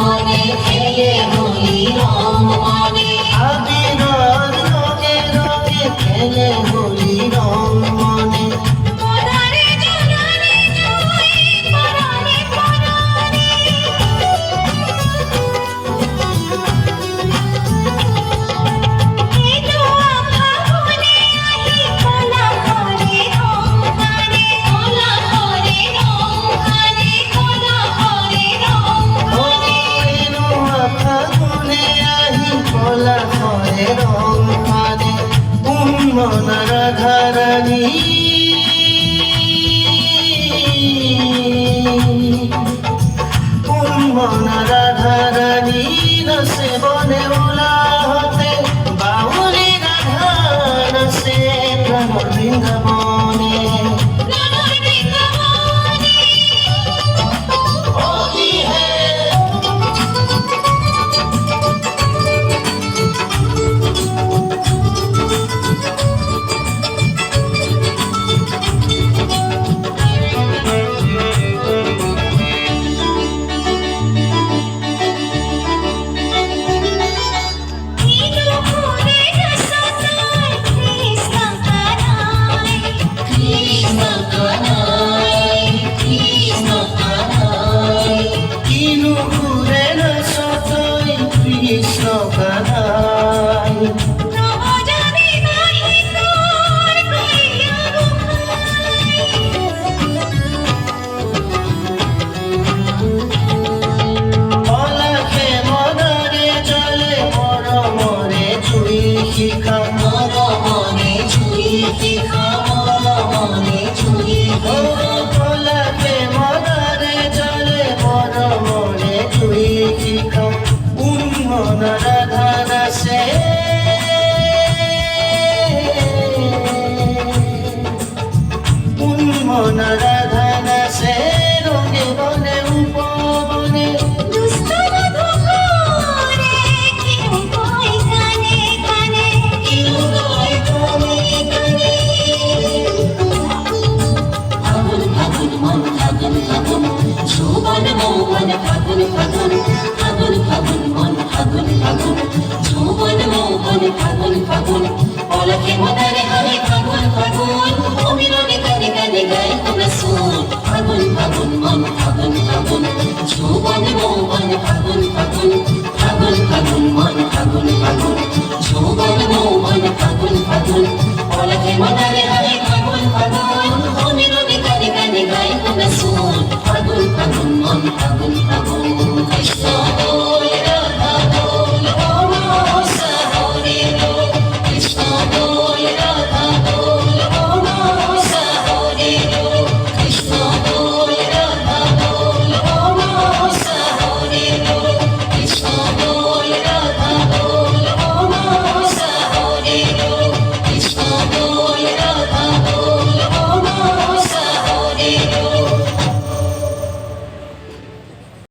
মনে খেলে হোলি রং মনে আবির রঙে রঙে খেলে হোলি রং মনে পরাণে জননী জুই পরাণে পরাণে এলো ফাগুনে আহি কলা করে রং কানে কলা করে রং কানে কলা করে রং এলো ফাগুনে আহি কলা করে রং কানে উন্মন রাধারানী উন্মন রাধারানী রসে বনে উলা হতে বাউলি রাধা রসে ভ্রমর বৃন্দাবনে ভ্রমর বৃন্দাবনে होली है এলো ঘুরে রসনায় কৃষ্ণ কানায় কৃষ্ণ কানায় কৃষ্ণ কানায় কিনু ঘুরে রসতই কৃষ্ণ কানাই নবজানি নাহি তোর কইয়া পলাখে মদরে চলে মরমরে চুই শিখা মর মনে ছুঁই শিখা মর মনে ছুঁই ও পলাখে মদরে চলে মরমরে চুই শিখা উন্মন রাধা রসে উন্মন রাধা রসে রঙে বনে উপবনে দুষ্ট মধু করে কেউ কয় কানে কানে কেউ কয় কানে কানে ফাগুন ফাগুন মন ফাগুন ফাগুন যৌবন মৌবন ফাগুন ফাগুন ফাগুন ফাগুন মন ফাগুন ফাগুন যৌবন মৌবন ফাগুন ফাগুন পলকে মদারে হারে ফাগুন ফাগুন অবিরনে কানে কানে গায় তোমরা সুর ফাগুন ফাগুন মন ফাগুন ফাগুন যৌবন মৌবন ফাগুন ফাগুন ফাগুন ফাগুন মন ফাগুন ফাগুন যৌবন মৌবন ফাগুন ফাগুন পলকে মদারে হারে ফাগুন ফাগুন অবিরনে কানে কানে গায় তোমরা সুর ফাগুন ফাগুন মন ফাগুন ফাগুন